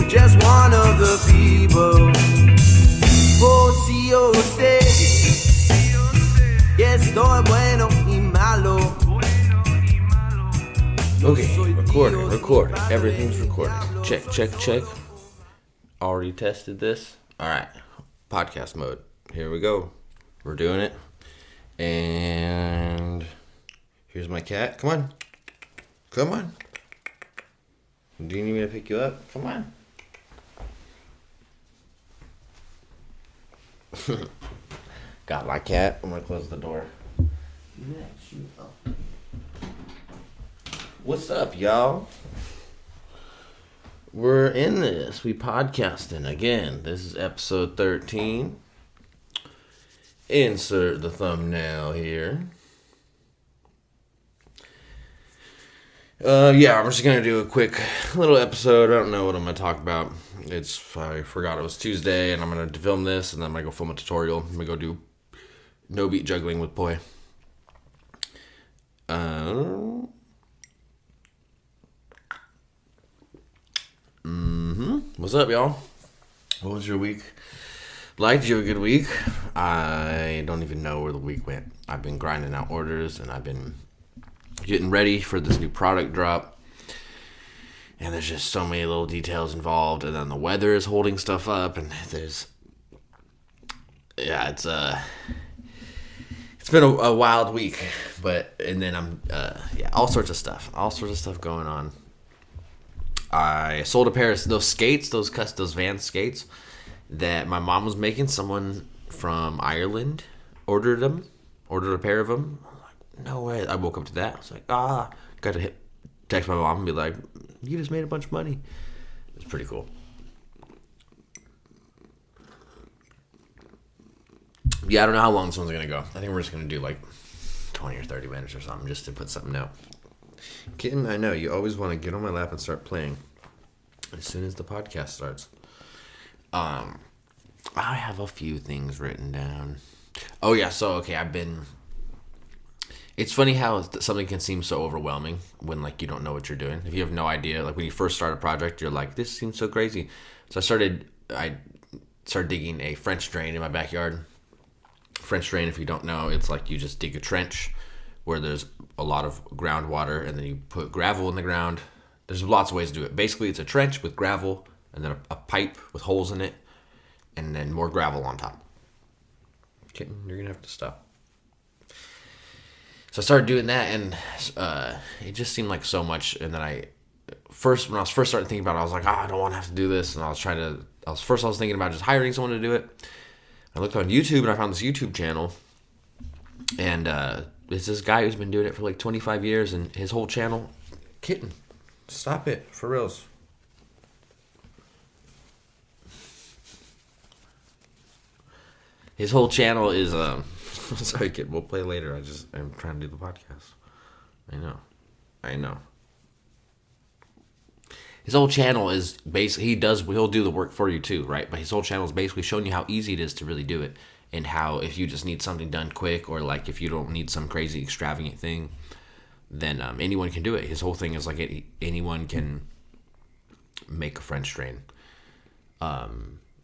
just one of the people. Oh, si yo sé que estoy bueno y malo. Okay, recording. Everything's recording. Check. Already tested this. Alright, podcast mode. Here we go. We're doing it. And here's my cat. Come on. Do you need me to pick you up? Come on. Got my cat. I'm gonna close the door. What's up, y'all? We're in this. We podcasting again. This is episode 13. Insert the thumbnail here. I'm just gonna do a quick little episode. I don't know what I'm gonna talk about. I forgot it was Tuesday, and I'm gonna film this, and then I'm gonna go film a tutorial. I'm gonna go do no beat juggling with Poi. What's up, y'all? What was your week like? Did you have a good week? I don't even know where the week went. I've been grinding out orders, and I've been getting ready for this new product drop. And there's just so many little details involved, and then the weather is holding stuff up, and it's been a wild week, and then all sorts of stuff going on. I sold a pair of those skates, those Vans skates that my mom was making. Someone from Ireland ordered a pair of them. I'm like, no way. I woke up to that. I was like, got to text my mom and be like, you just made a bunch of money. It's pretty cool. Yeah, I don't know how long this one's going to go. I think we're just going to do like 20 or 30 minutes or something just to put something out. Kitten, I know, you always want to get on my lap and start playing as soon as the podcast starts. I have a few things written down. Oh, yeah, it's funny how something can seem so overwhelming when, like, you don't know what you're doing. If you have no idea, like, when you first start a project, you're like, this seems so crazy. So I started digging a French drain in my backyard. French drain, if you don't know, it's like you just dig a trench where there's a lot of groundwater, and then you put gravel in the ground. There's lots of ways to do it. Basically, it's a trench with gravel, and then a pipe with holes in it, and then more gravel on top. Kitten, you're going to have to stop. So I started doing that, and it just seemed like so much. And then when I was first starting thinking about it, I was like, I don't want to have to do this. And I was thinking about just hiring someone to do it. I looked on YouTube, and I found this YouTube channel, and it's this guy who's been doing it for like 25 years, and his whole channel... Kitten, stop it, for reals. His whole channel is... Sorry, kid, we'll play later. I'm trying to do the podcast. I know. His whole channel is basically... He'll do the work for you too, right? But his whole channel is basically showing you how easy it is to really do it. And how if you just need something done quick, or like if you don't need some crazy extravagant thing, then anyone can do it. His whole thing is like anyone can make a French drain.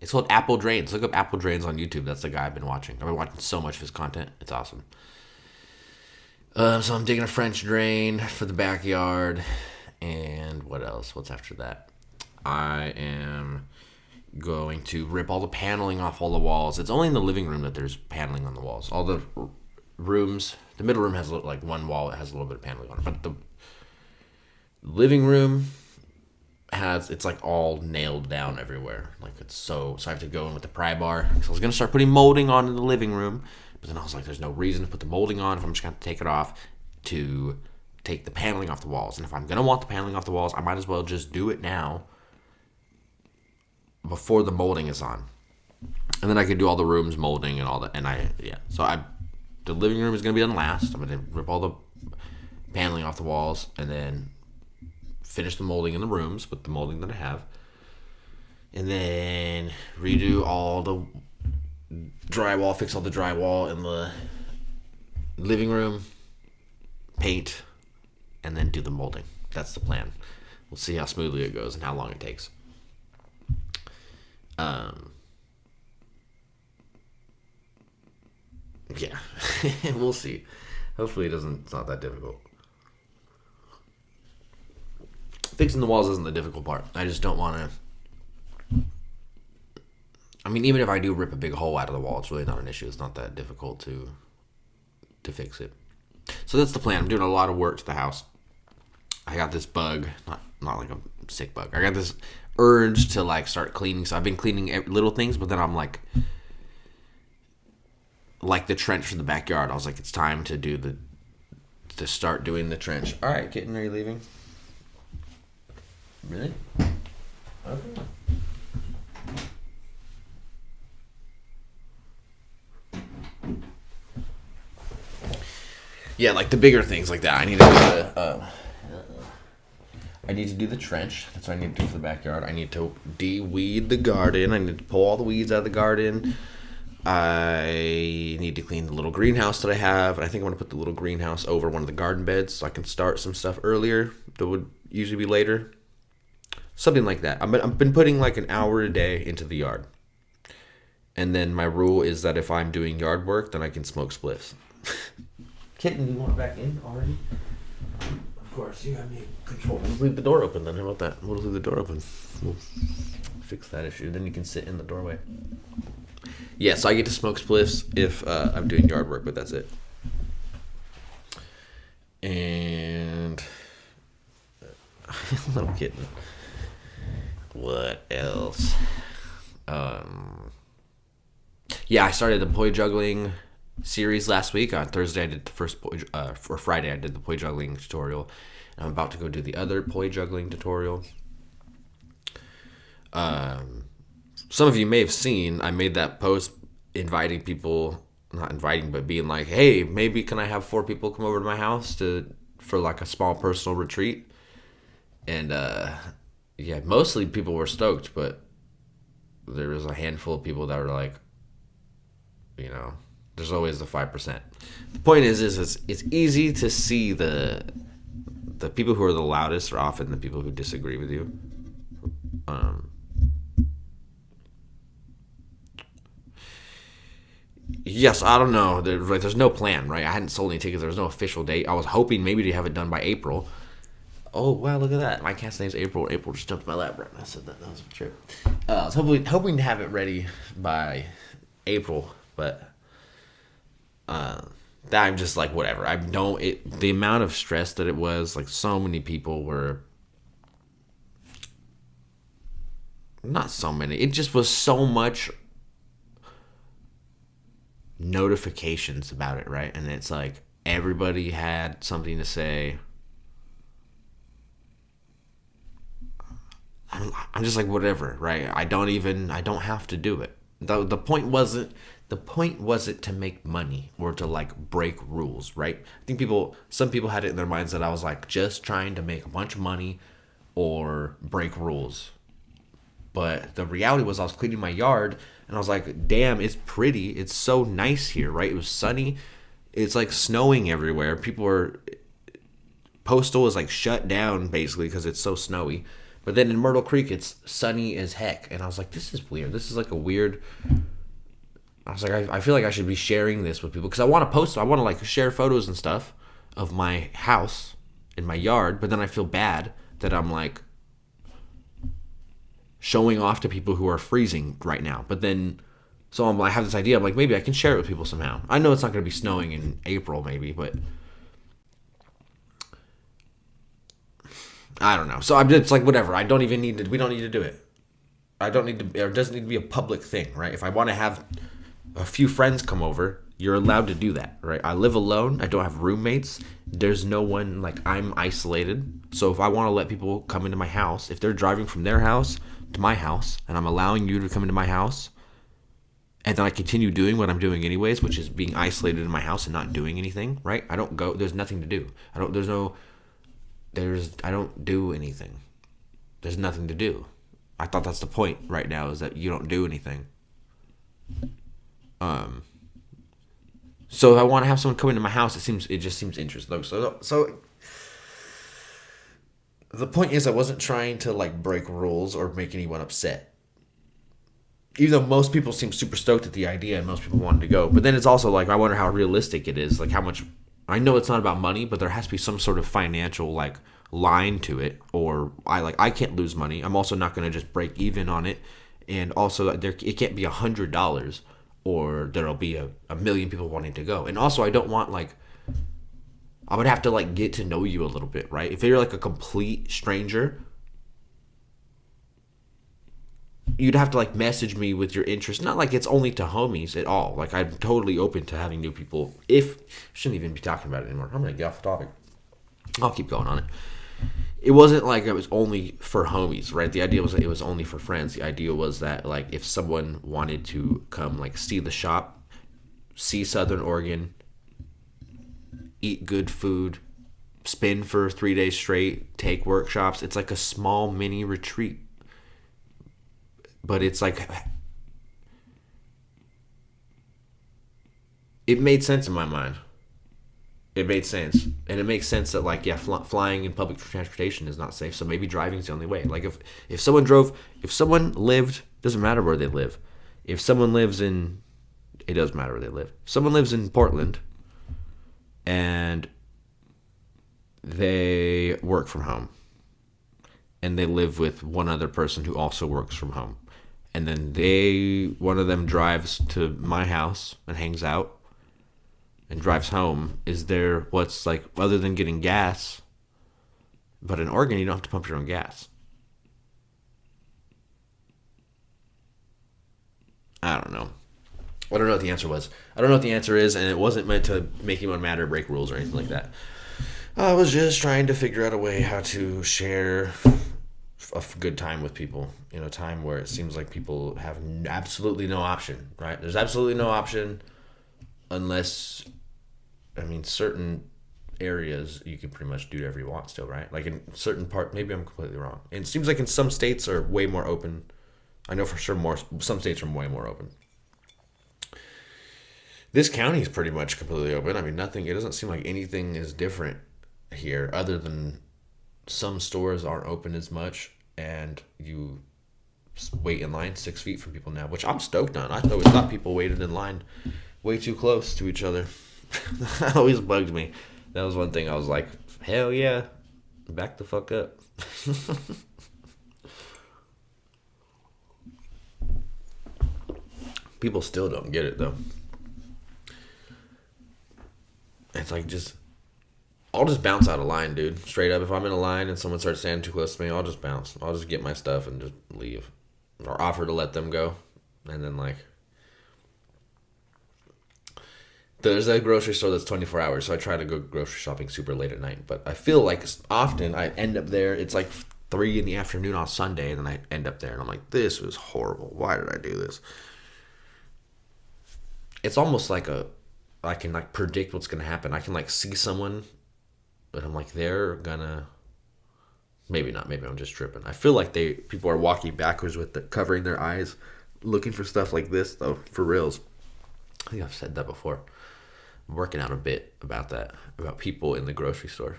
It's called Apple Drains. Look up Apple Drains on YouTube. That's the guy I've been watching. I've been watching so much of his content. It's awesome. So I'm digging a French drain for the backyard. And what else? What's after that? I am going to rip all the paneling off all the walls. It's only in the living room that there's paneling on the walls. All the rooms, the middle room has like one wall that has a little bit of paneling on it, but the living room it's like all nailed down everywhere. Like so I have to go in with the pry bar. So I was gonna start putting molding on in the living room, but then I was like, there's no reason to put the molding on if I'm just gonna take it off to take the paneling off the walls. And if I'm gonna want the paneling off the walls, I might as well just do it now before the molding is on, and then I could do all the rooms molding and all that. And the living room is gonna be done last. I'm gonna rip all the paneling off the walls and then finish the molding in the rooms with the molding that I have, and then redo all the drywall, fix all the drywall in the living room, paint, and then do the molding. That's the plan. We'll see how smoothly it goes and how long it takes. Um, yeah, we'll see. Hopefully, it's not that difficult. Fixing the walls isn't the difficult part. I just don't want to. I mean, even if I do rip a big hole out of the wall, it's really not an issue. It's not that difficult to fix it. So that's the plan. I'm doing a lot of work to the house. I got this bug, not like a sick bug. I got this urge to like start cleaning. So I've been cleaning little things, but then I'm like the trench for the backyard. I was like, it's time to start doing the trench. All right, kitten, are you leaving? Really? Okay. Yeah, like the bigger things like that. I need to do the trench. That's what I need to do for the backyard. I need to de-weed the garden. I need to pull all the weeds out of the garden. I need to clean the little greenhouse that I have. And I think I'm going to put the little greenhouse over one of the garden beds so I can start some stuff earlier that would usually be later. Something like that. I've been putting like an hour a day into the yard. And then my rule is that if I'm doing yard work, then I can smoke spliffs. Kitten, do you want back in already? Of course, you have me control. We'll leave the door open then. How about that? We'll leave the door open. We'll fix that issue. Then you can sit in the doorway. Yeah, so I get to smoke spliffs if I'm doing yard work, but that's it. And little kitten. What else? Yeah, I started the poi juggling series last week. On Thursday, I did the first poi, for Friday, I did the poi juggling tutorial. I'm about to go do the other poi juggling tutorial. Some of you may have seen, I made that post inviting people, not inviting, but being like, hey, maybe can I have 4 people come over to my house for like a small personal retreat? And yeah, mostly people were stoked, but there was a handful of people that were like, you know, there's always the 5%. The point is it's easy to see the people who are the loudest are often the people who disagree with you. Yes, I don't know. There's no plan, right? I hadn't sold any tickets. There was no official date. I was hoping maybe to have it done by April. Oh, wow, look at that. My cat's name's April. April just jumped in my lap right now. I said that was a trip. I was hoping to have it ready by April, but I'm just like, whatever. The amount of stress that it was, like so many people were, not so many. It just was so much notifications about it, right? And it's like everybody had something to say. I'm just like, whatever, right? I don't have to do it. The point wasn't to make money or to like break rules, right? I think some people had it in their minds that I was like just trying to make a bunch of money or break rules. But the reality was I was cleaning my yard and I was like, damn, it's pretty. It's so nice here, right? It was sunny. It's like snowing everywhere. Postal is like shut down basically because it's so snowy. But then in Myrtle Creek, it's sunny as heck. And I was like, this is weird. This is like a weird... I was like, I feel like I should be sharing this with people. Because I want to post... I want to like share photos and stuff of my house in my yard. But then I feel bad that I'm like showing off to people who are freezing right now. But then... So I have this idea. I'm like, maybe I can share it with people somehow. I know it's not going to be snowing in April maybe, but... I don't know. So it's like, whatever. We don't need to do it. It doesn't need to be a public thing, right? If I want to have a few friends come over, you're allowed to do that, right? I live alone. I don't have roommates. There's no one, like, I'm isolated. So if I want to let people come into my house, if they're driving from their house to my house, and I'm allowing you to come into my house, and then I continue doing what I'm doing anyways, which is being isolated in my house and not doing anything, right? There's nothing to do. I don't do anything. There's nothing to do. I thought that's the point right now, is that you don't do anything. So if I want to have someone come into my house, it just seems interesting. So the point is, I wasn't trying to like break rules or make anyone upset. even though most people seem super stoked at the idea and most people wanted to go, but then it's also like I wonder how realistic it is. Like how much. I know it's not about money, but there has to be some sort of financial like line to it, or I can't lose money. I'm also not going to just break even on it, and also it can't be $100 or there'll be a million people wanting to go. And also I don't want like I would have to like get to know you a little bit, right? If you're like a complete stranger, you'd have to like message me with your interest. Not like it's only to homies at all. Like I'm totally open to having new people. If shouldn't even be talking about it anymore. I'm gonna get off the topic. I'll keep going on it. It wasn't like it was only for homies, right? The idea was that it was only for friends. The idea was that like if someone wanted to come like see the shop, see Southern Oregon, eat good food, spin for 3 days straight, take workshops. It's like a small mini retreat. But it's like it made sense in my mind. It made sense, and it makes sense that like flying in public transportation is not safe. So maybe driving is the only way. Like if someone lived, doesn't matter where they live. If someone lives in, it does matter where they live. If someone lives in Portland, and they work from home, and they live with one other person who also works from home, and then one of them drives to my house and hangs out and drives home. Is there what's like other than getting gas? But in Oregon, you don't have to pump your own gas. I don't know. I don't know what the answer was. I don't know what the answer is, and it wasn't meant to make anyone mad or break rules or anything like that. I was just trying to figure out a way how to share a good time with people in a time where it seems like people have absolutely no option, right? There's absolutely no option unless, I mean, certain areas you can pretty much do whatever you want still, right? Like in certain part, maybe I'm completely wrong. And it seems like in some states are way more open. I know for sure some states are way more open. This county is pretty much completely open. I mean, it doesn't seem like anything is different here other than some stores aren't open as much and you wait in line 6 feet from people now, which I'm stoked on. I always thought people waited in line way too close to each other. That always bugged me. That was one thing I was like, hell yeah, back the fuck up. People still don't get it though. It's like I'll just bounce out of line, dude. Straight up, if I'm in a line and someone starts standing too close to me, I'll just bounce. I'll just get my stuff and just leave. Or offer to let them go. And then, like, there's a grocery store that's 24 hours, so I try to go grocery shopping super late at night. But I feel like often I end up there, it's like 3 in the afternoon on Sunday, and then I end up there, and I'm like, this was horrible. Why did I do this? It's almost like I can, like, predict what's going to happen. I can, like, see someone, but I'm like, they're gonna, maybe not, maybe I'm just tripping. I feel like people are walking backwards with covering their eyes, looking for stuff like this, though, for reals. I think I've said that before. I'm working out a bit about that, about people in the grocery store.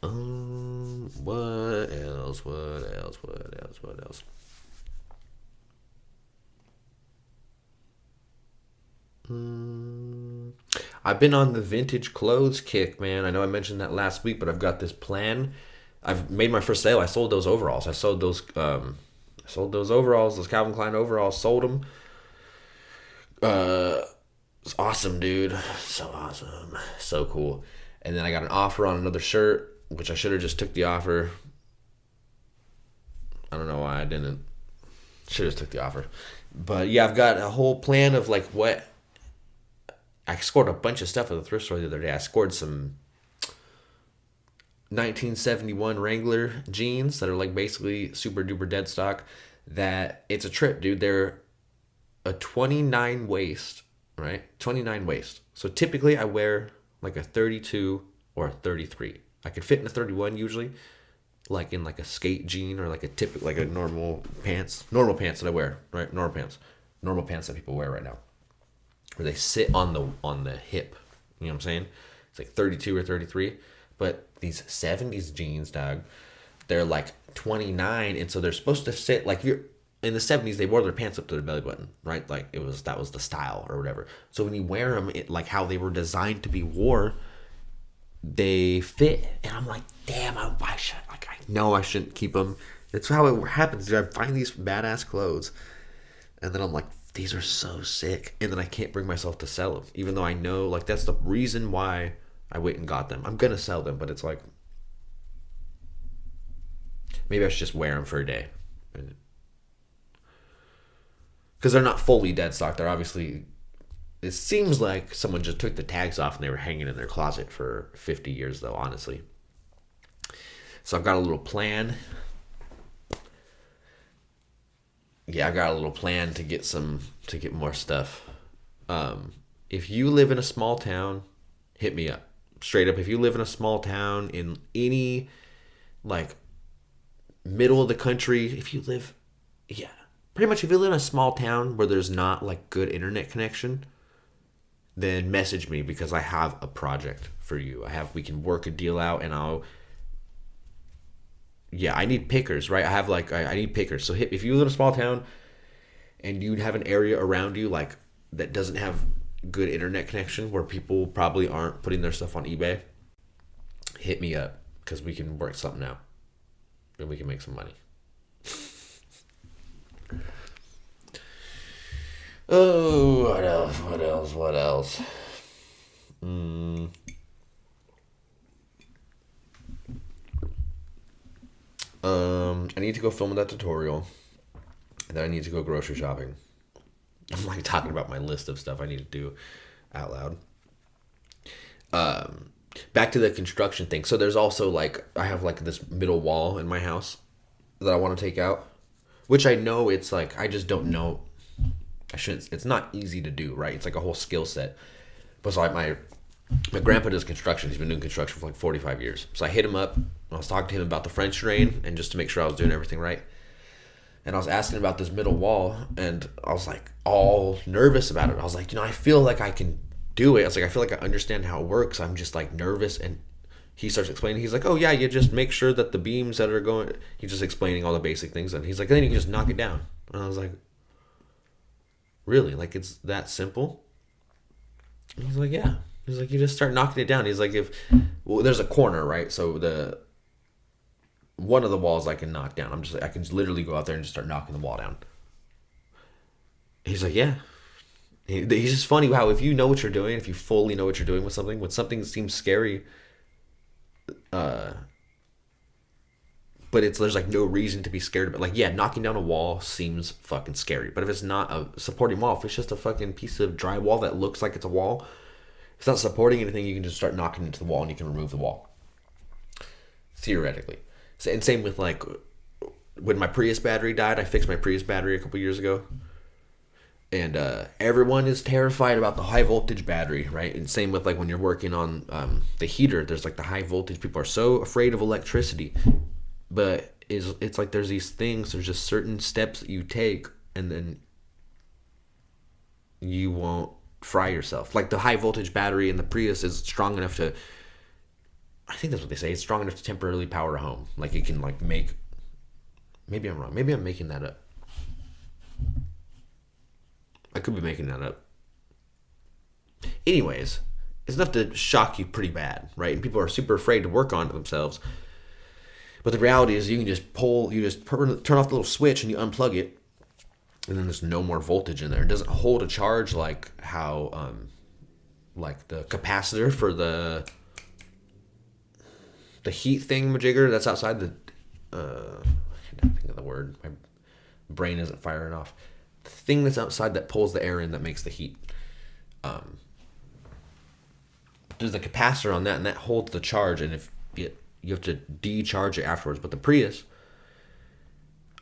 What else? I've been on the vintage clothes kick, man. I know I mentioned that last week, but I've got this plan. I've made my first sale. I sold those overalls. I sold those overalls, those Calvin Klein overalls. Sold them. It's awesome, dude. So awesome. So cool. And then I got an offer on another shirt, which I should have just took the offer. I don't know why I didn't. Should have just took the offer. But yeah, I've got a whole plan of like what. I scored a bunch of stuff at the thrift store the other day. I scored some 1971 Wrangler jeans that are like basically super duper dead stock. That it's a trip, dude. They're a 29 waist, right? 29 waist. So typically I wear like a 32 or a 33. I could fit in a 31 usually, like in like a skate jean or like a normal pants that I wear, right? Normal pants that people wear right now, where they sit on the hip. You know what I'm saying? It's like 32 or 33. But these 70s jeans, dog, they're like 29, and so they're supposed to sit like, if you're in the 70s, they wore their pants up to their belly button, right? Like that was the style or whatever. So when you wear them, it like how they were designed to be wore, they fit. And I'm like, damn, I know I shouldn't keep them. It's how it happens. I find these badass clothes, and then I'm like, these are so sick, and then I can't bring myself to sell them, even though I know like that's the reason why I went and got them. I'm gonna sell them, but it's like, maybe I should just wear them for a day, because they're not fully dead stock. They're obviously, it seems like someone just took the tags off and they were hanging in their closet for 50 years, though, honestly. So I've got a little plan. Yeah, I got a little plan to get more stuff. If you live in a small town, hit me up. Straight up, if you live in a small town in any like middle of the country, pretty much if you live in a small town where there's not like good internet connection, then message me, because I have a project for you. We can work a deal out, and I need pickers, right? I need pickers. So if you live in a small town and you have an area around you like that doesn't have good internet connection, where people probably aren't putting their stuff on eBay, hit me up, because we can work something out and we can make some money. Oh, what else? I need to go film that tutorial, and then I need to go grocery shopping. I'm like talking about my list of stuff I need to do out loud. Back to the construction thing. So there's also like, I have like this middle wall in my house that I want to take out, which I know it's like, I just don't know. It's not easy to do, right? It's like a whole skill set. But so my grandpa does construction. He's been doing construction for like 45 years. So I hit him up. I was talking to him about the French drain, and just to make sure I was doing everything right. And I was asking about this middle wall, and I was like all nervous about it. I was like, I feel like I can do it. I was like, I feel like I understand how it works. I'm just like nervous. And he starts explaining. He's like, oh yeah, you just make sure that the beams that are going, he's just explaining all the basic things. And he's like, then you can just knock it down. And I was like, really? Like, it's that simple? And he's like, yeah. He's like, you just start knocking it down. He's like, there's a corner, right? So one of the walls I can knock down. I can literally go out there and just start knocking the wall down. He's like, yeah. He's just funny how if you know what you're doing, if you fully know what you're doing with something, when something seems scary, but there's like no reason to be scared of it. Like, yeah, knocking down a wall seems fucking scary, but if it's not a supporting wall, if it's just a fucking piece of drywall that looks like it's a wall, if it's not supporting anything, you can just start knocking into the wall and you can remove the wall, theoretically. And same with like when my Prius battery died. I fixed my Prius battery a couple years ago, and everyone is terrified about the high voltage battery, right? And same with like when you're working on the heater, there's like the high voltage. People are so afraid of electricity, but it's like there's these things. There's just certain steps that you take, and then you won't fry yourself. Like the high voltage battery in the Prius is strong enough to, I think that's what they say, it's strong enough to temporarily power a home. Like it can like make, maybe I'm wrong. Maybe I'm making that up. I could be making that up. Anyways, it's enough to shock you pretty bad, right? And people are super afraid to work on it themselves. But the reality is you can just turn off the little switch and you unplug it, and then there's no more voltage in there. It doesn't hold a charge like how, like the capacitor for the heat thingamajigger that's outside the, I can't think of the word. My brain isn't firing off. The thing that's outside that pulls the air in that makes the heat. There's a capacitor on that, and that holds the charge, and if you have to decharge it afterwards. But the Prius,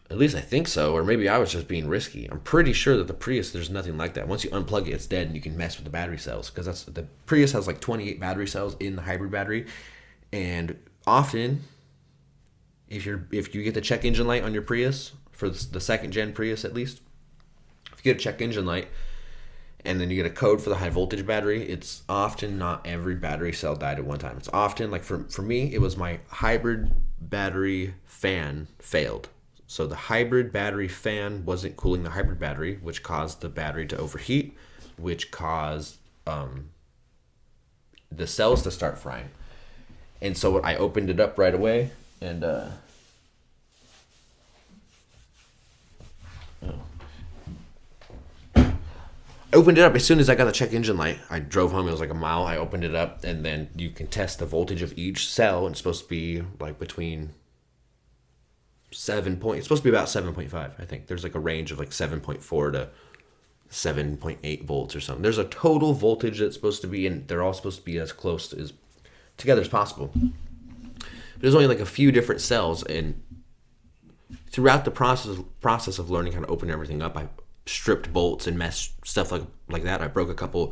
at least I think so, or maybe I was just being risky. I'm pretty sure that the Prius, there's nothing like that. Once you unplug it, it's dead, and you can mess with the battery cells, because the Prius has like 28 battery cells in the hybrid battery, and often, if you get the check engine light on your Prius for the second gen Prius, at least, if you get a check engine light, and then you get a code for the high voltage battery, it's often not every battery cell died at one time. It's often, like for me, it was my hybrid battery fan failed. So the hybrid battery fan wasn't cooling the hybrid battery, which caused the battery to overheat, which caused the cells to start frying. And so I opened it up right away, and opened it up as soon as I got the check engine light. I drove home. It was like a mile. I opened it up, and then you can test the voltage of each cell. And it's supposed to be like between it's supposed to be about 7.5. I think there's like a range of like 7.4 to 7.8 volts or something. There's a total voltage that's supposed to be, and they're all supposed to be as close as together as possible. But there's only like a few different cells, and throughout the process of learning how to open everything up, I stripped bolts and messed stuff like that. I broke a couple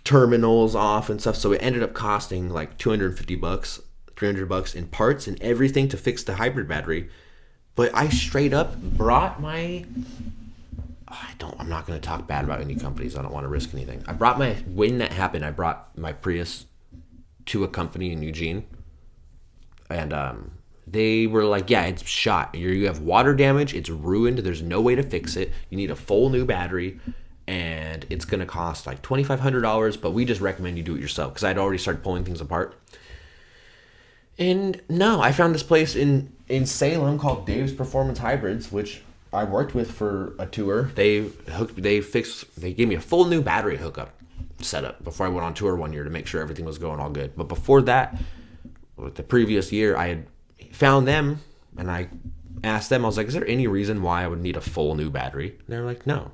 terminals off and stuff, so it ended up costing like $250, $300 in parts and everything to fix the hybrid battery. But I straight up brought my I'm not going to talk bad about any companies. I don't want to risk anything. When that happened, I brought my Prius to a company in Eugene, and they were like, yeah, it's shot. You have water damage. It's ruined. There's no way to fix it. You need a full new battery, and it's going to cost like $2,500, but we just recommend you do it yourself, because I'd already started pulling things apart. And no, I found this place in Salem called Dave's Performance Hybrids, which I worked with for a tour. They gave me a full new battery hookup setup before I went on tour one year to make sure everything was going all good. But before that, the previous year, I had found them, and I asked them, I was like, is there any reason why I would need a full new battery? And they're like, no.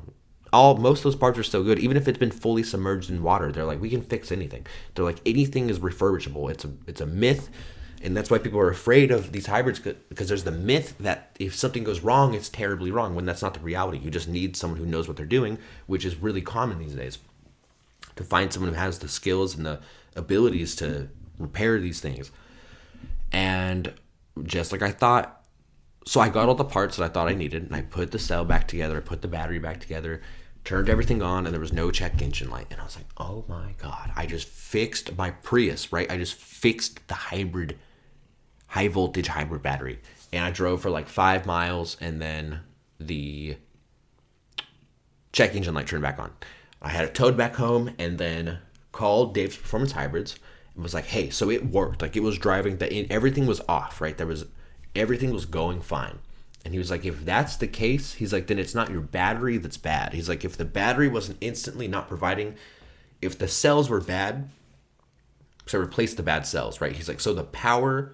Most of those parts are still good, even if it's been fully submerged in water. They're like, we can fix anything. They're like, anything is refurbishable. It's a myth. And that's why people are afraid of these hybrids, because there's the myth that if something goes wrong, it's terribly wrong, when that's not the reality. You just need someone who knows what they're doing, which is really common these days. To find someone who has the skills and the abilities to repair these things. And just like I thought, so I got all the parts that I thought I needed, and I put the cell back together, I put the battery back together, turned everything on, and there was no check engine light. And I was like, oh my God, I just fixed my Prius, right? I just fixed the high voltage hybrid battery. And I drove for like 5 miles, and then the check engine light turned back on. I had it towed back home, and then called Dave's Performance Hybrids and was like, hey, so it worked. Like, it was driving, everything was off, right? Everything was going fine. And he was like, if that's the case, he's like, then it's not your battery that's bad. He's like, if the battery wasn't instantly not providing, if the cells were bad, so replace the bad cells, right? He's like, so the power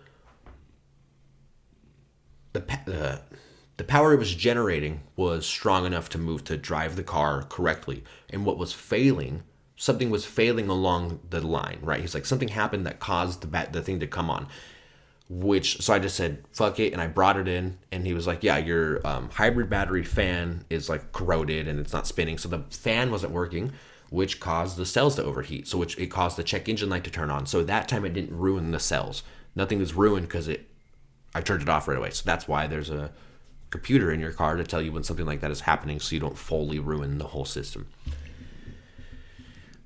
it was generating was strong enough to drive the car correctly. And what was failing, something was failing along the line, right? He's like, something happened that caused the thing to come on. So I just said, fuck it, and I brought it in, and he was like, yeah, your hybrid battery fan is like corroded and it's not spinning. So the fan wasn't working, which caused the cells to overheat. So it caused the check engine light to turn on. So that time it didn't ruin the cells. Nothing was ruined because I turned it off right away. So that's why there's a computer in your car to tell you when something like that is happening, so you don't fully ruin the whole system.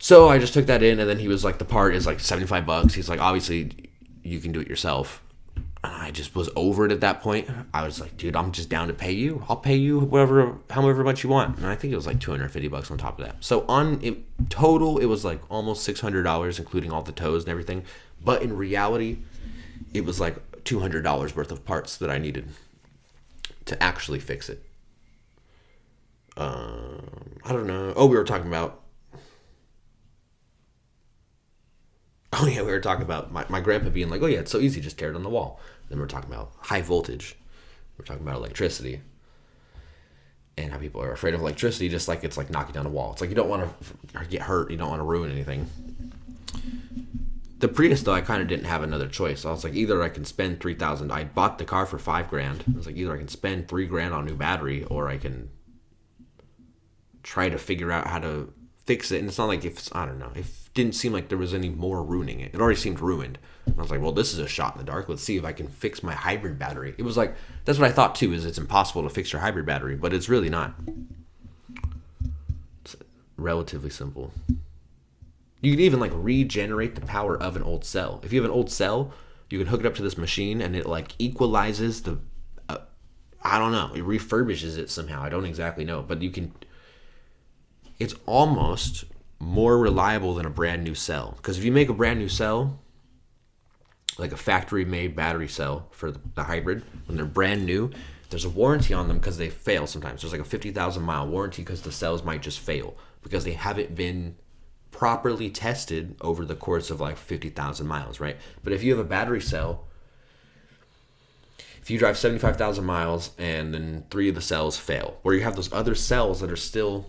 So I just took that in, and then he was like, the part is like $75. He's like, obviously you can do it yourself. And I just was over it at that point. I was like, dude, I'm just down to pay you. I'll pay you however much you want. And I think it was like $250 on top of that. So total, it was like almost $600, including all the tows and everything. But in reality, it was like $200 worth of parts that I needed to actually fix it. I don't know. Oh, we were talking about my grandpa being like, oh yeah, it's so easy, just tear it on the wall. Then we're talking about high voltage. We're talking about electricity. And how people are afraid of electricity, just like it's like knocking down a wall. It's like you don't want to get hurt, you don't want to ruin anything. The Prius, though, I kind of didn't have another choice. I was like, either I can spend $3,000. I bought the car for $5,000. I was like, either I can spend $3,000 on a new battery, or I can try to figure out how to fix it. And it's not like I don't know. It didn't seem like there was any more ruining it. It already seemed ruined. I was like, well, this is a shot in the dark. Let's see if I can fix my hybrid battery. It was like, that's what I thought too, is it's impossible to fix your hybrid battery, but it's really not. It's relatively simple. You can even like regenerate the power of an old cell. If you have an old cell, You can hook it up to this machine, and it like equalizes the. I don't know. It refurbishes it somehow. I don't exactly know, but you can. It's almost more reliable than a brand new cell, because if you make a brand new cell, like a factory made battery cell for the hybrid, when they're brand new, there's a warranty on them because they fail sometimes. There's like a 50,000 mile warranty because the cells might just fail because they haven't been properly tested over the course of like 50,000 miles, right? But if you have a battery cell, if you drive 75,000 miles and then 3 of the cells fail, where you have those other cells that are still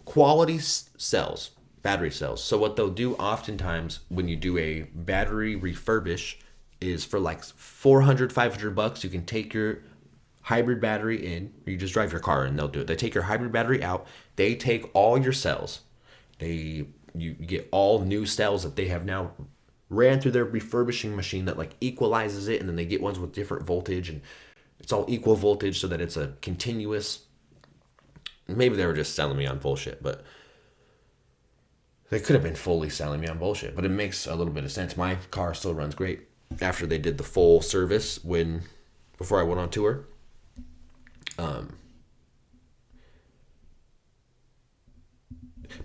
quality cells, battery cells. So what they'll do oftentimes when you do a battery refurbish is for like 400, 500 bucks, you can take your hybrid battery in, or you just drive your car and they'll do it. They take your hybrid battery out, they take all your cells, you get all new cells that they have now ran through their refurbishing machine that like equalizes it, and then they get ones with different voltage, and it's all equal voltage so that it's a continuous. Maybe they were just selling me on bullshit, but they could have been fully selling me on bullshit, but it makes a little bit of sense. My car still runs great after they did the full service before I went on tour.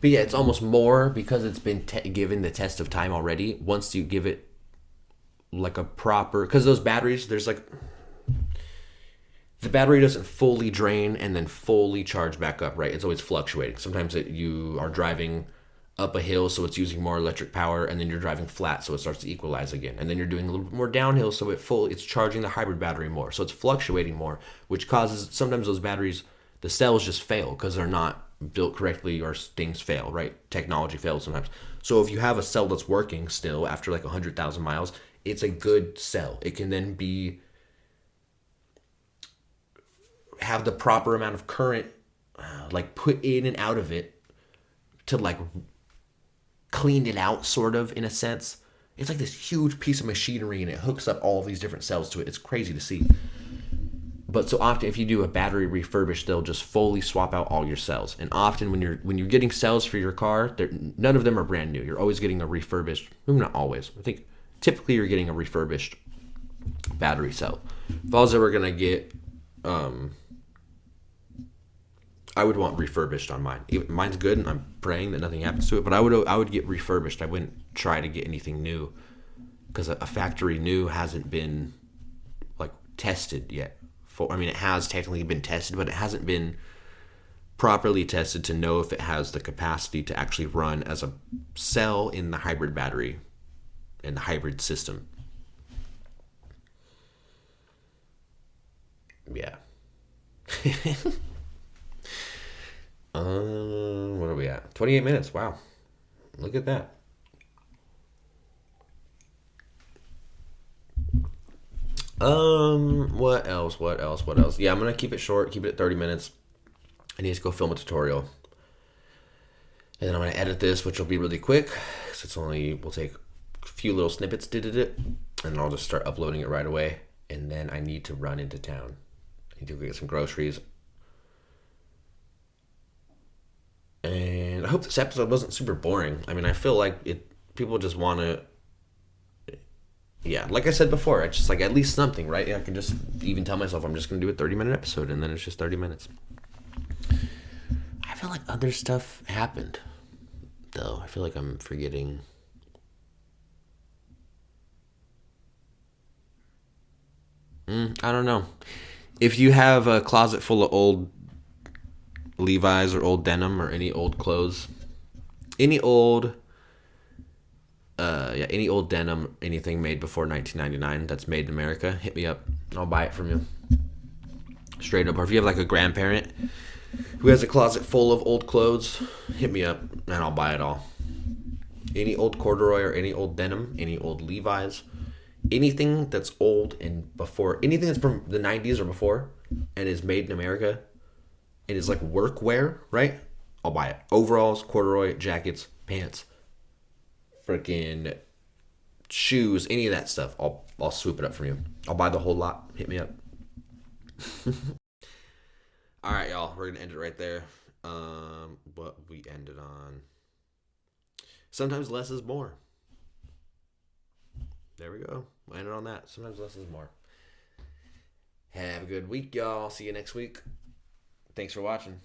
But yeah, it's almost more because it's been given the test of time already. Once you give it like a proper, because those batteries, there's like, the battery doesn't fully drain and then fully charge back up, right? It's always fluctuating. Sometimes you are driving up a hill, so it's using more electric power, and then you're driving flat, so it starts to equalize again. And then you're doing a little bit more downhill, so it's charging the hybrid battery more. So it's fluctuating more, which causes sometimes those batteries, the cells just fail because they're not built correctly, or things fail, right? Technology fails sometimes. So if you have a cell that's working still after like 100,000 miles, it's a good cell. It can then have the proper amount of current like put in and out of it to like clean it out, sort of, in a sense. It's like this huge piece of machinery, and it hooks up all of these different cells to it. It's crazy to see. But so often, if you do a battery refurbish, they'll just fully swap out all your cells. And often, when you're getting cells for your car, none of them are brand new. You're always getting a refurbished. Maybe not always. I think typically you're getting a refurbished battery cell. If I was ever gonna get, I would want refurbished on mine. Mine's good, and I'm praying that nothing happens to it. But I would get refurbished. I wouldn't try to get anything new, because a factory new hasn't been like tested yet. I mean, it has technically been tested, but it hasn't been properly tested to know if it has the capacity to actually run as a cell in the hybrid battery, in the hybrid system. Yeah. What are we at? 28 minutes. Wow. Look at that. What else? Yeah, I'm gonna keep it short, keep it at 30 minutes. I need to go film a tutorial. And then I'm gonna edit this, which will be really quick, because we'll take a few little snippets, and I'll just start uploading it right away. And then I need to run into town. I need to go get some groceries. And I hope this episode wasn't super boring. I mean, I feel like people just want to, yeah, like I said before, it's just like at least something, right? I can just even tell myself I'm just going to do a 30-minute episode, and then it's just 30 minutes. I feel like other stuff happened, though. I feel like I'm forgetting. I don't know. If you have a closet full of old Levi's or old denim or any old clothes, any old denim, anything made before 1999 that's made in America, hit me up. I'll buy it from you. Straight up. Or if you have like a grandparent who has a closet full of old clothes, hit me up and I'll buy it all. Any old corduroy or any old denim, any old Levi's, anything that's old and before, anything that's from the 90s or before and is made in America and is like workwear, right? I'll buy it. Overalls, corduroy, jackets, pants, freaking shoes, any of that stuff. I'll swoop it up from you. I'll buy the whole lot. Hit me up. All right, y'all. We're gonna end it right there. What we ended on. Sometimes less is more. There we go. Landed on that. Sometimes less is more. Have a good week, y'all. See you next week. Thanks for watching.